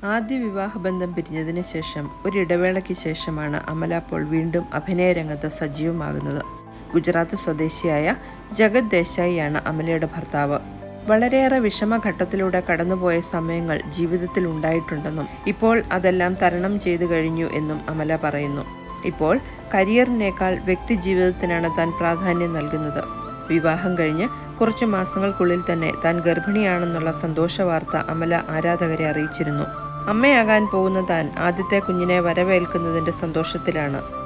ആദ്യ വിവാഹബന്ധം പിരിഞ്ഞതിന് ശേഷം ഒരിടവേളയ്ക്ക് ശേഷമാണ് അമല പോൾ വീണ്ടും അഭിനയരംഗത്ത് സജീവമാകുന്നത്. ഗുജറാത്ത് സ്വദേശിയായ ജഗത് ദേശായിയാണ് അമലയുടെ ഭർത്താവ്. വളരെയേറെ വിഷമഘട്ടത്തിലൂടെ കടന്നുപോയ സമയങ്ങൾ ജീവിതത്തിൽ ഉണ്ടായിട്ടുണ്ടെന്നും ഇപ്പോൾ അതെല്ലാം തരണം ചെയ്തു കഴിഞ്ഞു എന്നും അമല പറയുന്നു. ഇപ്പോൾ കരിയറിനേക്കാൾ വ്യക്തി ജീവിതത്തിനാണ് താൻ പ്രാധാന്യം നൽകുന്നത്. വിവാഹം കഴിഞ്ഞ് കുറച്ചു മാസങ്ങൾക്കുള്ളിൽ തന്നെ താൻ ഗർഭിണിയാണെന്നുള്ള സന്തോഷ വാർത്ത അമല ആരാധകരെ അറിയിച്ചിരുന്നു. അമ്മയാകാൻ പോകുന്ന താൻ ആദ്യത്തെ കുഞ്ഞിനെ വരവേൽക്കുന്നതിന്റെ സന്തോഷത്തിലാണ്.